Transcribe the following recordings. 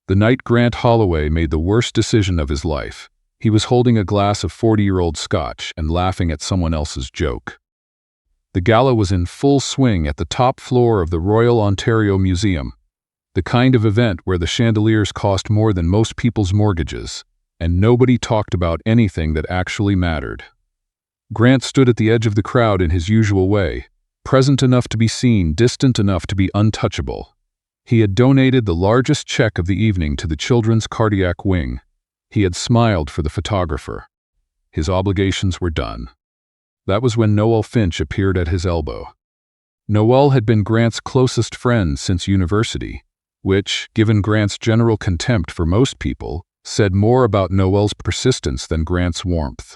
The night Grant Holloway made the worst decision of his life. He was holding a glass of 40-year-old scotch and laughing at someone else's joke. The gala was in full swing at the top floor of the Royal Ontario Museum, the kind of event where the chandeliers cost more than most people's mortgages, and nobody talked about anything that actually mattered. Grant stood at the edge of the crowd in his usual way, present enough to be seen, distant enough to be untouchable. He had donated the largest check of the evening to the children's cardiac wing. He had smiled for the photographer. His obligations were done. That was when Noel Flinch appeared at his elbow. Noel had been Grant's closest friend since university, which, given Grant's general contempt for most people, said more about Noel's persistence than Grant's warmth.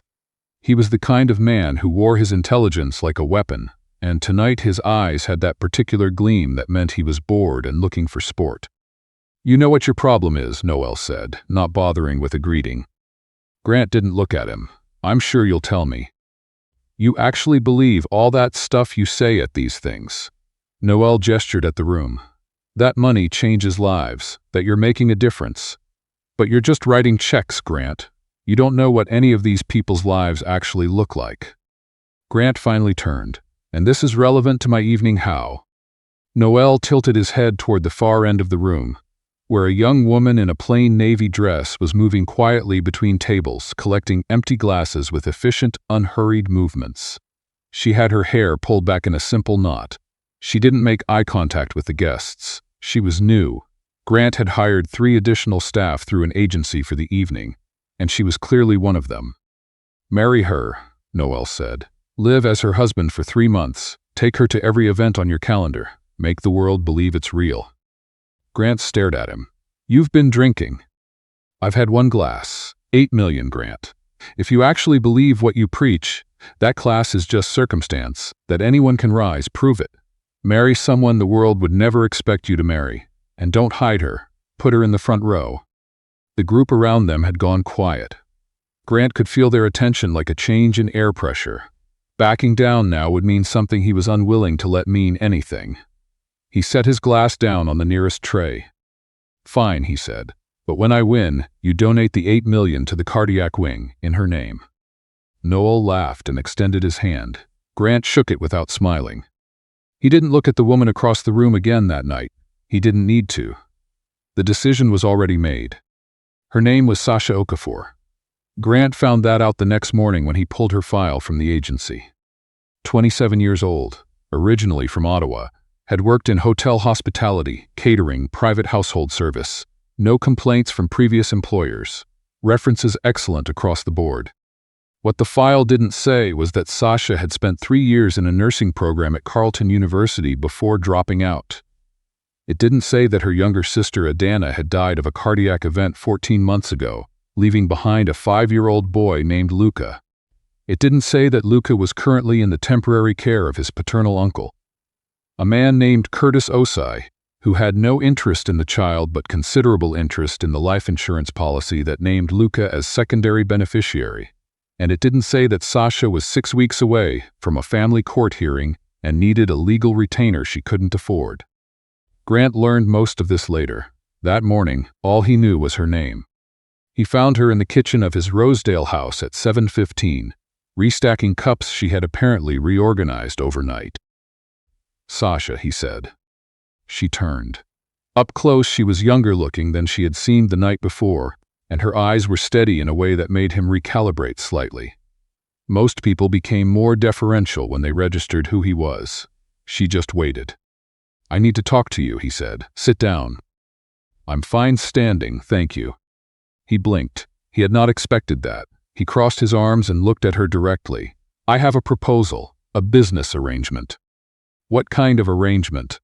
He was the kind of man who wore his intelligence like a weapon, and tonight his eyes had that particular gleam that meant he was bored and looking for sport. "You know what your problem is," Noel said, not bothering with a greeting. Grant didn't look at him. "I'm sure you'll tell me." "You actually believe all that stuff you say at these things?" Noel gestured at the room. "That money changes lives, that you're making a difference. But you're just writing checks, Grant. You don't know what any of these people's lives actually look like." Grant finally turned. "And this is relevant to my evening how?" Noel tilted his head toward the far end of the room, where a young woman in a plain navy dress was moving quietly between tables, collecting empty glasses with efficient, unhurried movements. She had her hair pulled back in a simple knot. She didn't make eye contact with the guests. She was new. Grant had hired 3 additional staff through an agency for the evening, and she was clearly one of them. "Marry her," Noel said. "Live as her husband for 3 months. Take her to every event on your calendar. Make the world believe it's real." Grant stared at him. "You've been drinking." "I've had 1 glass. 8 million, Grant. If you actually believe what you preach, that class is just circumstance, that anyone can rise, prove it. Marry someone the world would never expect you to marry. And don't hide her. Put her in the front row." The group around them had gone quiet. Grant could feel their attention like a change in air pressure. Backing down now would mean something he was unwilling to let mean anything. He set his glass down on the nearest tray. "Fine," he said, "but when I win, you donate the 8 million to the cardiac wing, in her name." Noel laughed and extended his hand. Grant shook it without smiling. He didn't look at the woman across the room again that night. He didn't need to. The decision was already made. Her name was Sasha Okafor. Grant found that out the next morning when he pulled her file from the agency. 27 years old, originally from Ottawa, had worked in hotel hospitality, catering, private household service. No complaints from previous employers. References excellent across the board. What the file didn't say was that Sasha had spent 3 years in a nursing program at Carleton University before dropping out. It didn't say that her younger sister Adana had died of a cardiac event 14 months ago, leaving behind a 5-year-old boy named Luca. It didn't say that Luca was currently in the temporary care of his paternal uncle, a man named Curtis Osai, who had no interest in the child but considerable interest in the life insurance policy that named Luca as secondary beneficiary. And it didn't say that Sasha was 6 weeks away from a family court hearing and needed a legal retainer she couldn't afford. Grant learned most of this later. That morning, all he knew was her name. He found her in the kitchen of his Rosedale house at 7:15, restacking cups she had apparently reorganized overnight. "Sasha," he said. She turned. Up close, she was younger looking than she had seemed the night before, and her eyes were steady in a way that made him recalibrate slightly. Most people became more deferential when they registered who he was. She just waited. "I need to talk to you," he said. "Sit down." "I'm fine standing, thank you." He blinked. He had not expected that. He crossed his arms and looked at her directly. "I have a proposal, a business arrangement." "What kind of arrangement?"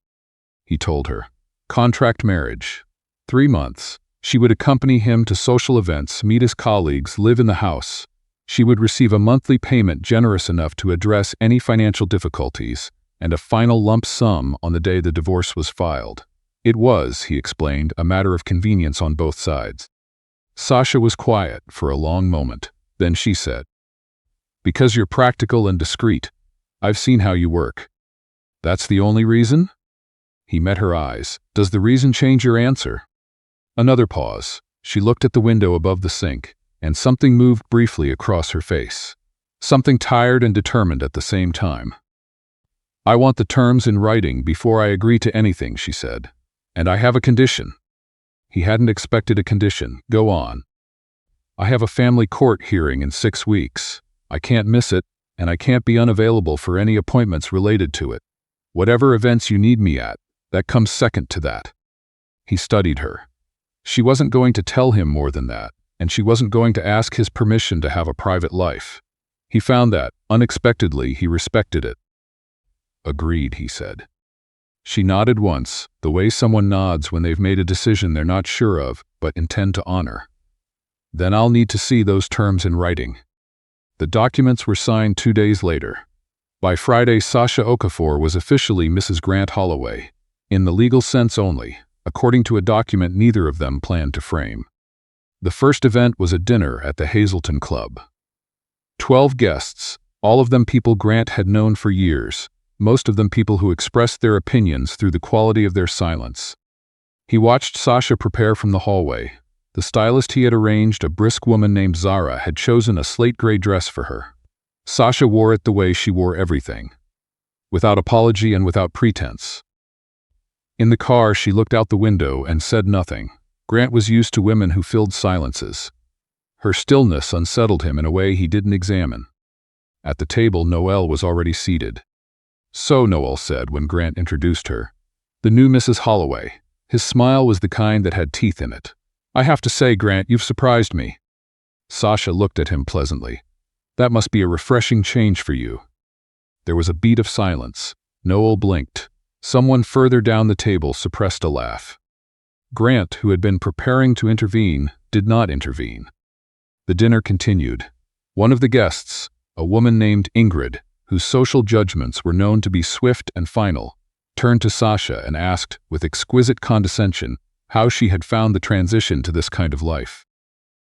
He told her. "Contract marriage. 3 months. She would accompany him to social events, meet his colleagues, live in the house. She would receive a monthly payment generous enough to address any financial difficulties, and a final lump sum on the day the divorce was filed. It was, he explained, a matter of convenience on both sides. Sasha was quiet for a long moment. Then she said, "Because you're practical and discreet. I've seen how you work." "That's the only reason?" He met her eyes. "Does the reason change your answer?" Another pause. She looked at the window above the sink, and something moved briefly across her face. Something tired and determined at the same time. "I want the terms in writing before I agree to anything," she said. "And I have a condition." He hadn't expected a condition. "Go on." "I have a family court hearing in 6 weeks. I can't miss it, and I can't be unavailable for any appointments related to it. Whatever events you need me at, that comes second to that." He studied her. She wasn't going to tell him more than that, and she wasn't going to ask his permission to have a private life. He found that, unexpectedly, he respected it. "Agreed," he said. She nodded once, the way someone nods when they've made a decision they're not sure of, but intend to honor. "Then I'll need to see those terms in writing." The documents were signed 2 days later. By Friday, Sasha Okafor was officially Mrs. Grant Holloway, in the legal sense only, according to a document neither of them planned to frame. The first event was a dinner at the Hazelton Club. 12 guests, all of them people Grant had known for years, most of them people who expressed their opinions through the quality of their silence. He watched Sasha prepare from the hallway. The stylist he had arranged, a brisk woman named Zara, had chosen a slate-gray dress for her. Sasha wore it the way she wore everything, without apology and without pretense. In the car, she looked out the window and said nothing. Grant was used to women who filled silences. Her stillness unsettled him in a way he didn't examine. At the table, Noelle was already seated. "So," Noelle said when Grant introduced her, "the new Mrs. Holloway." His smile was the kind that had teeth in it. "I have to say, Grant, you've surprised me." Sasha looked at him pleasantly. "That must be a refreshing change for you." There was a beat of silence. Noelle blinked. Someone further down the table suppressed a laugh. Grant, who had been preparing to intervene, did not intervene. The dinner continued. One of the guests, a woman named Ingrid, whose social judgments were known to be swift and final, turned to Sasha and asked, with exquisite condescension, how she had found the transition to this kind of life.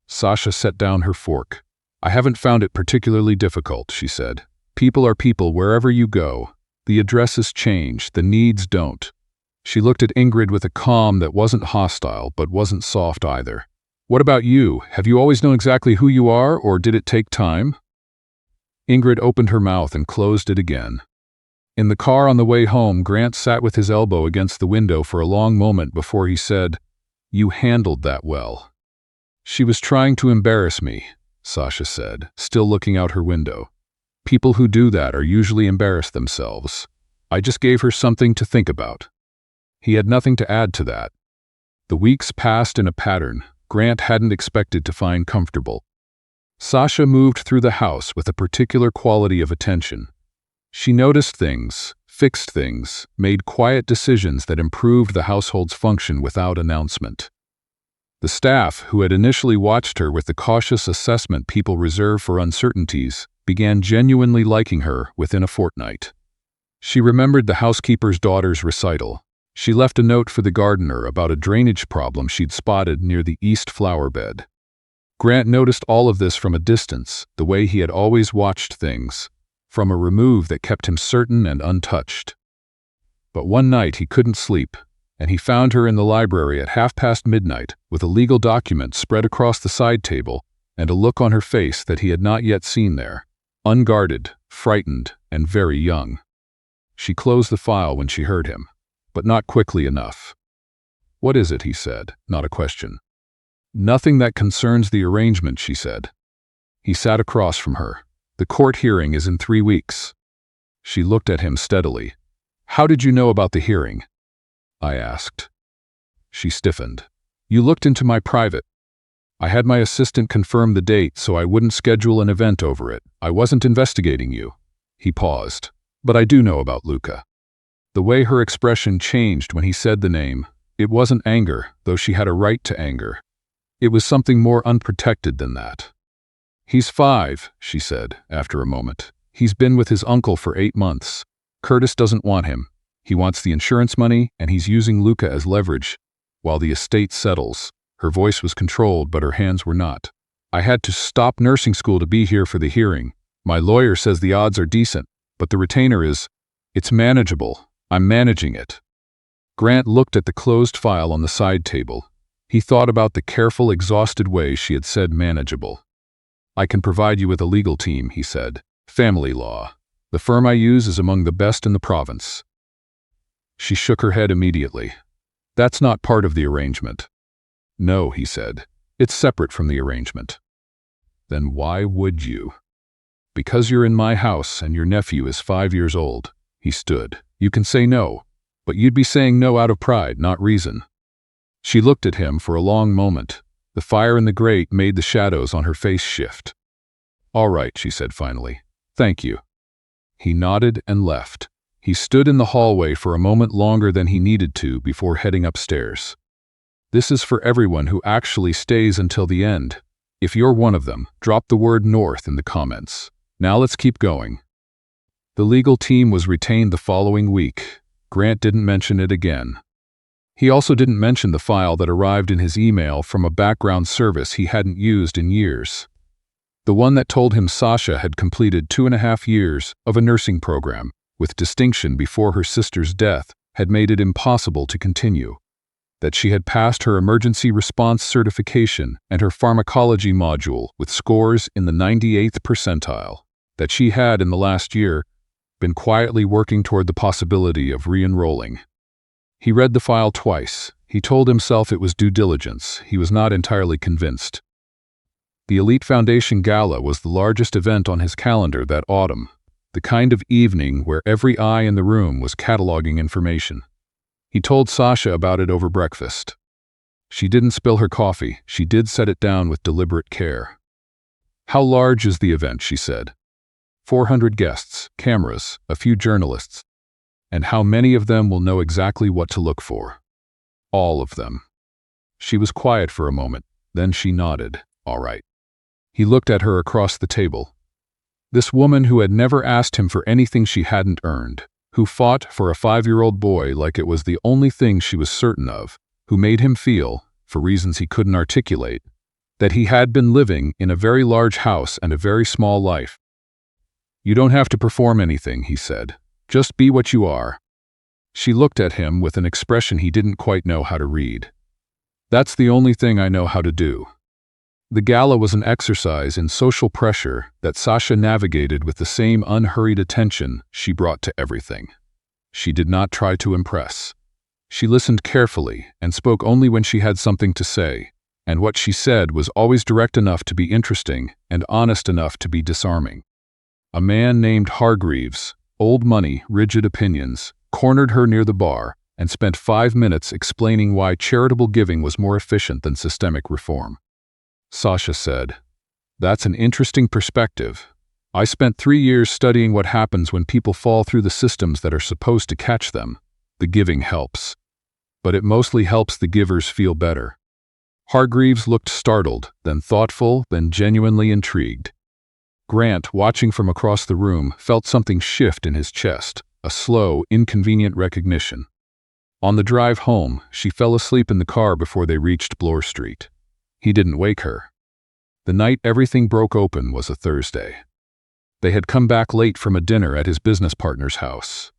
Sasha set down her fork. "I haven't found it particularly difficult," she said. "People are people wherever you go. The addresses change, the needs don't." She looked at Ingrid with a calm that wasn't hostile but wasn't soft either. "What about you? Have you always known exactly who you are, or did it take time?" Ingrid opened her mouth and closed it again. In the car on the way home, Grant sat with his elbow against the window for a long moment before he said, "You handled that well." "She was trying to embarrass me," Sasha said, still looking out her window. "People who do that are usually embarrassed themselves. I just gave her something to think about." He had nothing to add to that. The weeks passed in a pattern Grant hadn't expected to find comfortable. Sasha moved through the house with a particular quality of attention. She noticed things, fixed things, made quiet decisions that improved the household's function without announcement. The staff, who had initially watched her with the cautious assessment people reserve for uncertainties, began genuinely liking her within a fortnight. She remembered the housekeeper's daughter's recital. She left a note for the gardener about a drainage problem she'd spotted near the east flower bed. Grant noticed all of this from a distance, the way he had always watched things, from a remove that kept him certain and untouched. But one night he couldn't sleep, and he found her in the library at midnight with a legal document spread across the side table and a look on her face that he had not yet seen there, unguarded, frightened, and very young. She closed the file when she heard him, but not quickly enough. "What is it?" he said, not a question. "Nothing that concerns the arrangement," she said. He sat across from her. "The court hearing is in 3 weeks." She looked at him steadily. "How did you know about the hearing?" I asked. She stiffened. "You looked into my private." "I had my assistant confirm the date so I wouldn't schedule an event over it. I wasn't investigating you." He paused. "But I do know about Luca." The way her expression changed when he said the name, it wasn't anger, though she had a right to anger. It was something more unprotected than that. "He's 5, she said, after a moment. "He's been with his uncle for 8 months. Curtis doesn't want him. He wants the insurance money, and he's using Luca as leverage while the estate settles." Her voice was controlled, but her hands were not. "I had to stop nursing school to be here for the hearing. My lawyer says the odds are decent, but the retainer is... It's manageable. I'm managing it." Grant looked at the closed file on the side table. He thought about the careful, exhausted way she had said manageable. "I can provide you with a legal team," he said. "Family law. The firm I use is among the best in the province." She shook her head immediately. "That's not part of the arrangement." "No," he said. "It's separate from the arrangement." "Then why would you?" "Because you're in my house and your nephew is 5 years old." He stood. "You can say no, but you'd be saying no out of pride, not reason." She looked at him for a long moment. The fire in the grate made the shadows on her face shift. "All right," she said finally. "Thank you." He nodded and left. He stood in the hallway for a moment longer than he needed to before heading upstairs. This is for everyone who actually stays until the end. If you're one of them, drop the word North in the comments. Now let's keep going. The legal team was retained the following week. Grant didn't mention it again. He also didn't mention the file that arrived in his email from a background service he hadn't used in years. The one that told him Sasha had completed 2.5 years of a nursing program, with distinction before her sister's death, had made it impossible to continue. That she had passed her emergency response certification and her pharmacology module with scores in the 98th percentile. That she had, in the last year, been quietly working toward the possibility of re-enrolling. He read the file twice. He told himself it was due diligence. He was not entirely convinced. The Elite Foundation Gala was the largest event on his calendar that autumn, the kind of evening where every eye in the room was cataloging information. He told Sasha about it over breakfast. She didn't spill her coffee. She did set it down with deliberate care. "How large is the event?" she said. 400 guests, cameras, a few journalists. "And how many of them will know exactly what to look for?" "All of them." She was quiet for a moment, then she nodded. "All right." He looked at her across the table. This woman who had never asked him for anything she hadn't earned, who fought for a 5-year-old boy like it was the only thing she was certain of, who made him feel, for reasons he couldn't articulate, that he had been living in a very large house and a very small life. "You don't have to perform anything," he said. "Just be what you are." She looked at him with an expression he didn't quite know how to read. "That's the only thing I know how to do." The gala was an exercise in social pressure that Sasha navigated with the same unhurried attention she brought to everything. She did not try to impress. She listened carefully and spoke only when she had something to say, and what she said was always direct enough to be interesting and honest enough to be disarming. A man named Hargreaves, old money, rigid opinions, cornered her near the bar and spent 5 minutes explaining why charitable giving was more efficient than systemic reform. Sasha said, "That's an interesting perspective. I spent 3 years studying what happens when people fall through the systems that are supposed to catch them. The giving helps. But it mostly helps the givers feel better." Hargreaves looked startled, then thoughtful, then genuinely intrigued. Grant, watching from across the room, felt something shift in his chest, a slow, inconvenient recognition. On the drive home, she fell asleep in the car before they reached Bloor Street. He didn't wake her. The night everything broke open was a Thursday. They had come back late from a dinner at his business partner's house.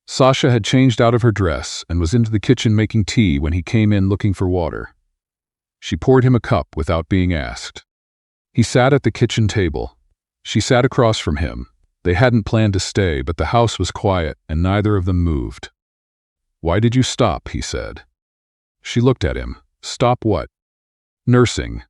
Sasha had changed out of her dress and was into the kitchen making tea when he came in looking for water. She poured him a cup without being asked. He sat at the kitchen table. She sat across from him. They hadn't planned to stay, but the house was quiet and neither of them moved. "Why did you stop?" he said. She looked at him. "Stop what?" "Nursing."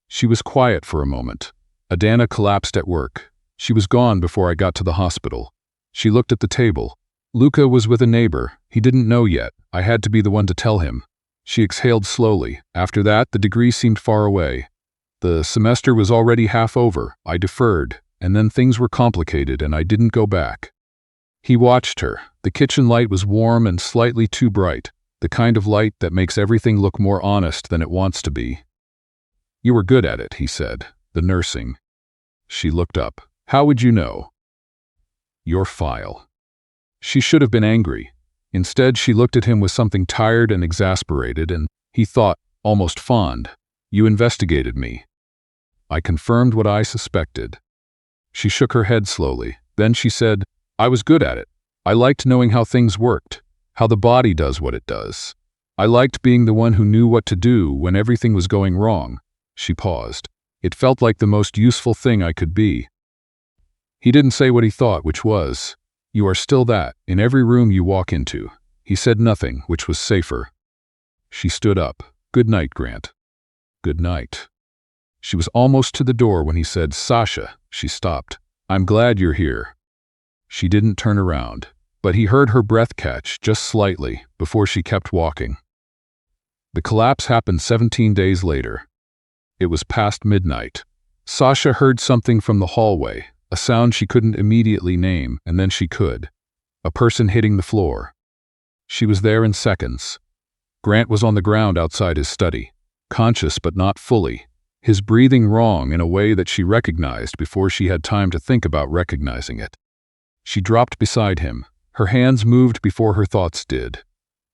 She was quiet for a moment. Adana collapsed at work. She was gone before I got to the hospital. She looked at the table. Luca was with a neighbor. He didn't know yet. I had to be the one to tell him. She exhaled slowly. After that, the degree seemed far away. The semester was already half over. I deferred, and then things were complicated and I didn't go back. He watched her. The kitchen light was warm and slightly too bright, the kind of light that makes everything look more honest than it wants to be. "You were good at it," he said. "The nursing." She looked up. "How would you know?" "Your file." She should have been angry. Instead, she looked at him with something tired and exasperated, and, he thought, almost fond. "You investigated me." I confirmed what I suspected. She shook her head slowly. Then she said, "I was good at it. I liked knowing how things worked, how the body does what it does." I liked being the one who knew what to do when everything was going wrong. She paused. It felt like the most useful thing I could be. He didn't say what he thought, which was, "You are still that, in every room you walk into." He said nothing, which was safer. She stood up. "Good night, Grant." "Good night." She was almost to the door when he said, "Sasha." She stopped. "I'm glad you're here." She didn't turn around, but he heard her breath catch just slightly before she kept walking. The collapse happened 17 days later. It was past midnight. Sasha heard something from the hallway, a sound she couldn't immediately name, and then she could. A person hitting the floor. She was there in seconds. Grant was on the ground outside his study, conscious but not fully, his breathing wrong in a way that she recognized before she had time to think about recognizing it. She dropped beside him. Her hands moved before her thoughts did.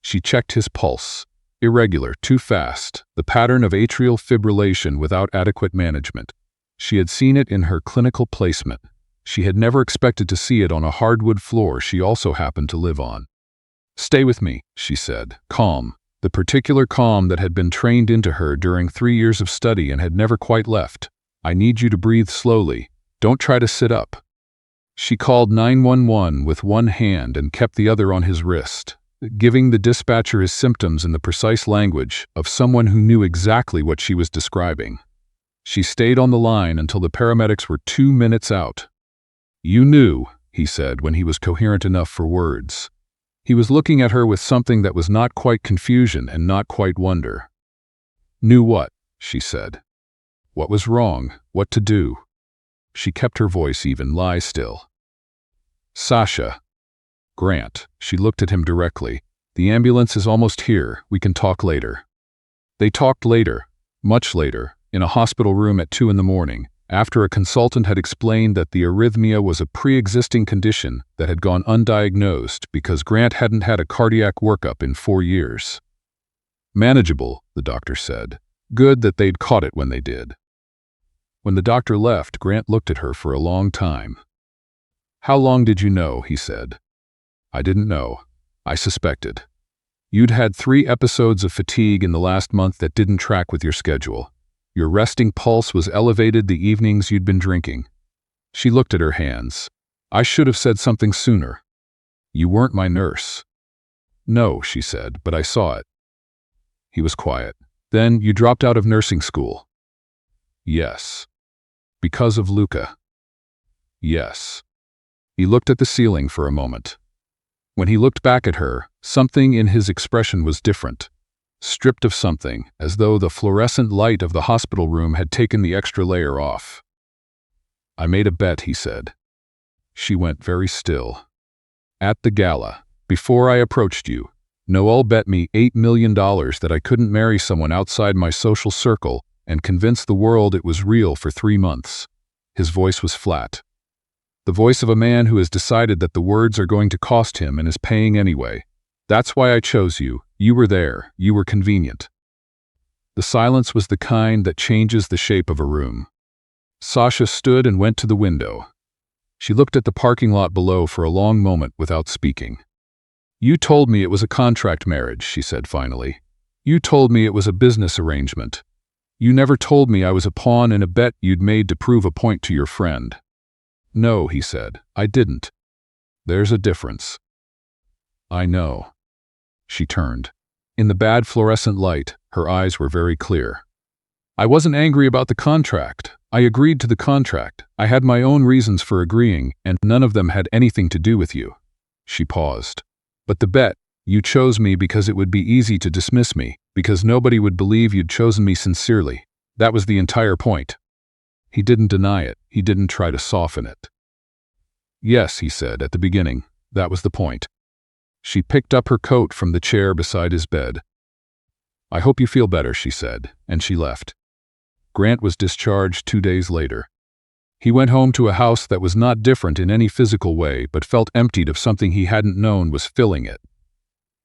She checked his pulse. Irregular, too fast, the pattern of atrial fibrillation without adequate management. She had seen it in her clinical placement. She had never expected to see it on a hardwood floor she also happened to live on. "Stay with me," she said, calm, the particular calm that had been trained into her during 3 years of study and had never quite left. "I need you to breathe slowly. Don't try to sit up." She called 911 with one hand and kept the other on his wrist, giving the dispatcher his symptoms in the precise language of someone who knew exactly what she was describing. She stayed on the line until the paramedics were 2 minutes out. "You knew," he said when he was coherent enough for words. He was looking at her with something that was not quite confusion and not quite wonder. "Knew what?" she said. "What was wrong? What to do?" She kept her voice even. "Lie still." "Sasha." "Grant." She looked at him directly. "The ambulance is almost here. We can talk later." They talked later, much later, in a hospital room at 2 in the morning, after a consultant had explained that the arrhythmia was a pre-existing condition that had gone undiagnosed because Grant hadn't had a cardiac workup in 4 years. "Manageable," the doctor said. "Good that they'd caught it when they did." When the doctor left, Grant looked at her for a long time. "How long did you know?" he said. "I didn't know. I suspected. You'd had 3 episodes of fatigue in the last month that didn't track with your schedule. Your resting pulse was elevated the evenings you'd been drinking." She looked at her hands. "I should have said something sooner. You weren't my nurse." "No," she said, "but I saw it." He was quiet. "Then you dropped out of nursing school." "Yes." "Because of Luca." "Yes." He looked at the ceiling for a moment. When he looked back at her, something in his expression was different. Stripped of something, as though the fluorescent light of the hospital room had taken the extra layer off. "I made a bet," he said. She went very still. "At the gala, before I approached you, Noel bet me $8 million that I couldn't marry someone outside my social circle and convince the world it was real for 3 months. His voice was flat. The voice of a man who has decided that the words are going to cost him and is paying anyway. "That's why I chose you. You were there. You were convenient." The silence was the kind that changes the shape of a room. Sasha stood and went to the window. She looked at the parking lot below for a long moment without speaking. "You told me it was a contract marriage," she said finally. "You told me it was a business arrangement. You never told me I was a pawn in a bet you'd made to prove a point to your friend." "No," he said, "I didn't." "There's a difference." "I know." She turned. In the bad fluorescent light, her eyes were very clear. "I wasn't angry about the contract. I agreed to the contract. I had my own reasons for agreeing, and none of them had anything to do with you." She paused. "But the bet, you chose me because it would be easy to dismiss me, because nobody would believe you'd chosen me sincerely. That was the entire point." He didn't deny it. He didn't try to soften it. "Yes," he said, "at the beginning. That was the point." She picked up her coat from the chair beside his bed. "I hope you feel better," she said, and she left. Grant was discharged 2 days later. He went home to a house that was not different in any physical way but felt emptied of something he hadn't known was filling it.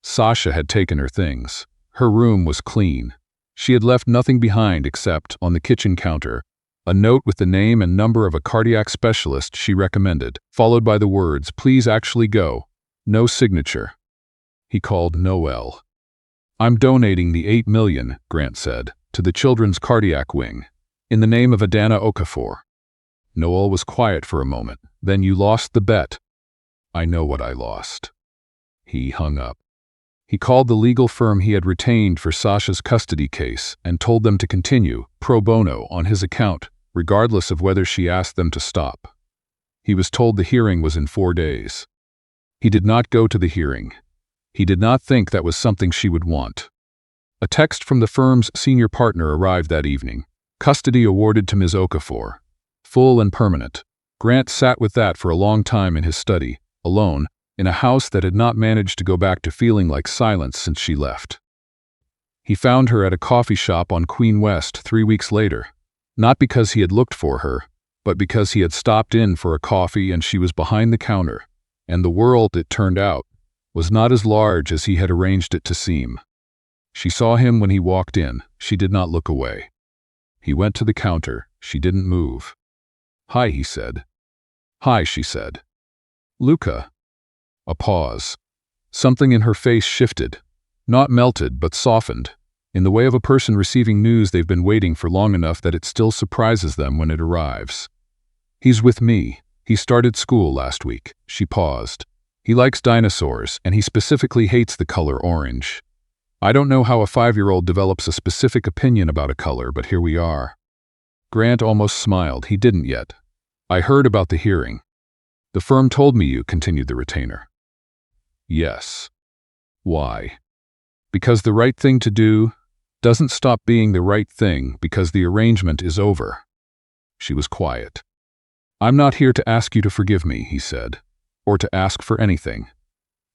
Sasha had taken her things. Her room was clean. She had left nothing behind except, on the kitchen counter, a note with the name and number of a cardiac specialist she recommended, followed by the words, "Please actually go." No signature. He called Noel. I'm donating the $8 million, Grant said, to the children's cardiac wing, in the name of Sasha Okafor. Noel was quiet for a moment. Then you lost the bet. I know what I lost. He hung up. He called the legal firm he had retained for Sasha's custody case and told them to continue, pro bono, on his account, regardless of whether she asked them to stop. He was told the hearing was in 4 days. He did not go to the hearing. He did not think that was something she would want. A text from the firm's senior partner arrived that evening. Custody awarded to Ms. Okafor. Full and permanent. Grant sat with that for a long time in his study, alone, in a house that had not managed to go back to feeling like silence since she left. He found her at a coffee shop on Queen West 3 weeks later, not because he had looked for her, but because he had stopped in for a coffee and she was behind the counter, and the world, it turned out, was not as large as he had arranged it to seem. She saw him when he walked in. She did not look away. He went to the counter. She didn't move. "Hi," he said. "Hi," she said. "Luca." A pause. Something in her face shifted. Not melted, but softened, in the way of a person receiving news they've been waiting for long enough that it still surprises them when it arrives. "He's with me. He started school last week." She paused. "He likes dinosaurs, and he specifically hates the color orange. I don't know how a 5-year-old develops a specific opinion about a color, but here we are." Grant almost smiled. He didn't yet. "I heard about the hearing." "The firm told me you," continued the retainer. "Yes." "Why?" "Because the right thing to do doesn't stop being the right thing because the arrangement is over." She was quiet. "I'm not here to ask you to forgive me," he said, "or to ask for anything.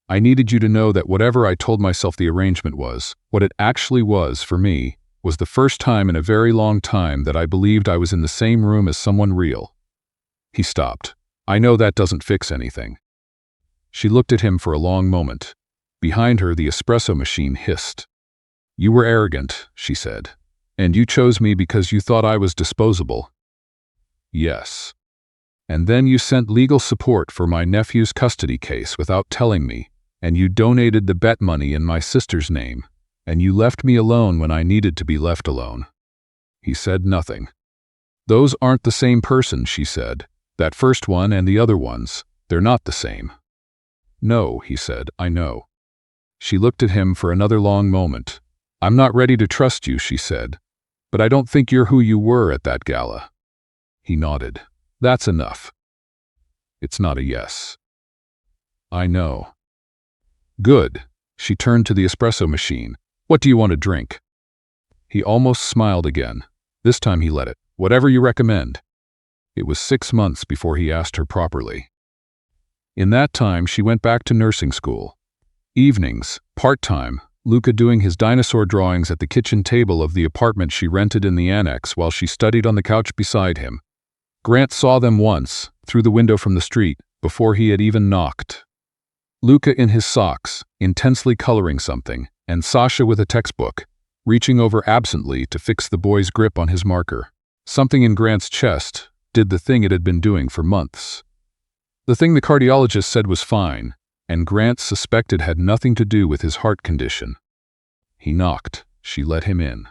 I needed you to know that whatever I told myself the arrangement was, what it actually was for me, was the first time in a very long time that I believed I was in the same room as someone real." He stopped. "I know that doesn't fix anything." She looked at him for a long moment. Behind her, the espresso machine hissed. "You were arrogant," she said, "and you chose me because you thought I was disposable." "Yes. And then you sent legal support for my nephew's custody case without telling me, and you donated the bet money in my sister's name, and you left me alone when I needed to be left alone." He said nothing. "Those aren't the same person," she said. "That first one and the other ones, they're not the same." "No," he said, "I know." She looked at him for another long moment. "I'm not ready to trust you," she said, "but I don't think you're who you were at that gala." He nodded. "That's enough." "It's not a yes." "I know." "Good." She turned to the espresso machine. "What do you want to drink?" He almost smiled again. This time he let it. "Whatever you recommend." It was 6 months before he asked her properly. In that time, she went back to nursing school. Evenings, part-time, Luca doing his dinosaur drawings at the kitchen table of the apartment she rented in the annex while she studied on the couch beside him. Grant saw them once, through the window from the street, before he had even knocked. Luca in his socks, intensely coloring something, and Sasha with a textbook, reaching over absently to fix the boy's grip on his marker. Something in Grant's chest did the thing it had been doing for months. The thing the cardiologist said was fine, and Grant suspected had nothing to do with his heart condition. He knocked. She let him in.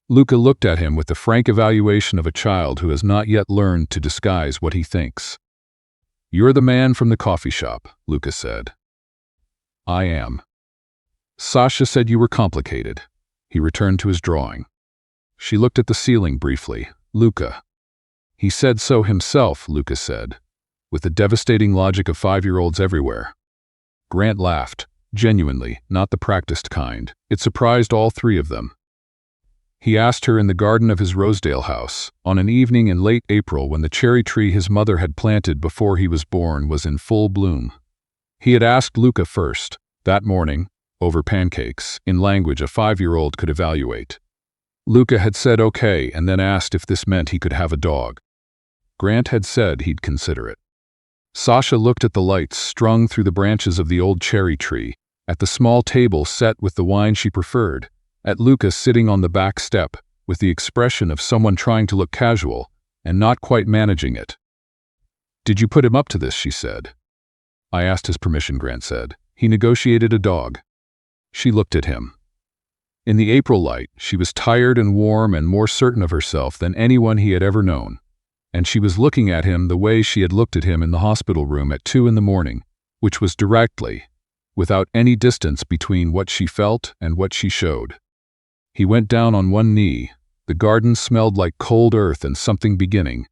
Luca looked at him with the frank evaluation of a child who has not yet learned to disguise what he thinks. "You're the man from the coffee shop," Luca said. "I am." "Sasha said you were complicated." He returned to his drawing. She looked at the ceiling briefly. "Luca." "He said so himself," Luca said, with the devastating logic of 5-year-olds everywhere. Grant laughed, genuinely, not the practiced kind. It surprised all 3 of them. He asked her in the garden of his Rosedale house, on an evening in late April when the cherry tree his mother had planted before he was born was in full bloom. He had asked Luca first, that morning, over pancakes, in language a 5-year-old could evaluate. Luca had said okay and then asked if this meant he could have a dog. Grant had said he'd consider it. Sasha looked at the lights strung through the branches of the old cherry tree, at the small table set with the wine she preferred, at Luca sitting on the back step, with the expression of someone trying to look casual, and not quite managing it. "Did you put him up to this?" she said. "I asked his permission," Grant said. "He negotiated a dog." She looked at him. In the April light, she was tired and warm and more certain of herself than anyone he had ever known. And she was looking at him the way she had looked at him in the hospital room at 2 a.m, which was directly, without any distance between what she felt and what she showed. He went down on one knee. The garden smelled like cold earth and something beginning.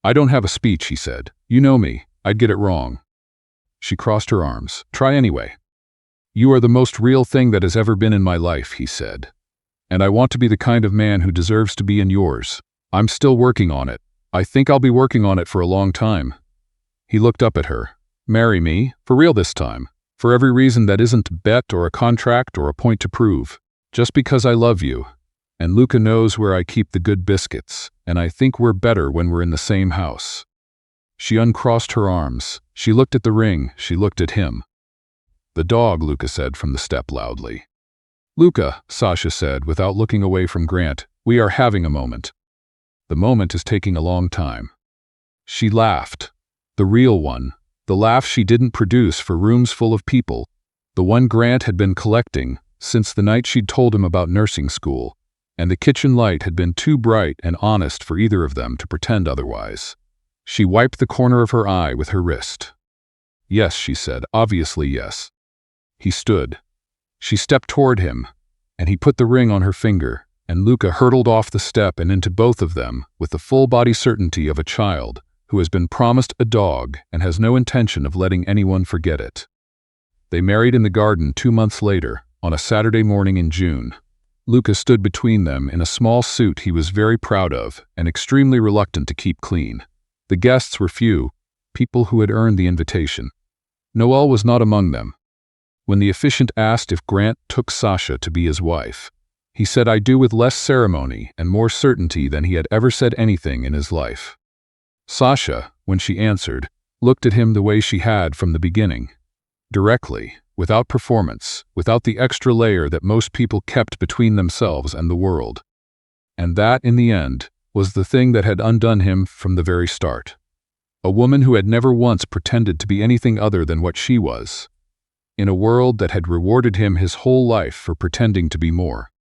"I don't have a speech," he said. "You know me. I'd get it wrong." She crossed her arms. "Try anyway." "You are the most real thing that has ever been in my life," he said. "And I want to be the kind of man who deserves to be in yours. I'm still working on it. I think I'll be working on it for a long time." He looked up at her. "Marry me? For real this time? For every reason that isn't a bet or a contract or a point to prove. Just because I love you. And Luca knows where I keep the good biscuits, and I think we're better when we're in the same house." She uncrossed her arms. She looked at the ring. She looked at him. "The dog," Luca said from the step loudly. "Luca," Sasha said without looking away from Grant, "we are having a moment. The moment is taking a long time." She laughed. The real one. The laugh she didn't produce for rooms full of people. The one Grant had been collecting since the night she'd told him about nursing school, and the kitchen light had been too bright and honest for either of them to pretend otherwise. She wiped the corner of her eye with her wrist. "Yes," she said, "obviously yes." He stood. She stepped toward him, and he put the ring on her finger, and Luca hurtled off the step and into both of them with the full-body certainty of a child who has been promised a dog and has no intention of letting anyone forget it. They married in the garden 2 months later, on a Saturday morning in June. Luca stood between them in a small suit he was very proud of and extremely reluctant to keep clean. The guests were few, people who had earned the invitation. Noelle was not among them. When the officiant asked if Grant took Sasha to be his wife, he said "I do" with less ceremony and more certainty than he had ever said anything in his life. Sasha, when she answered, looked at him the way she had from the beginning. Directly, without performance, without the extra layer that most people kept between themselves and the world. And that, in the end, was the thing that had undone him from the very start. A woman who had never once pretended to be anything other than what she was, in a world that had rewarded him his whole life for pretending to be more.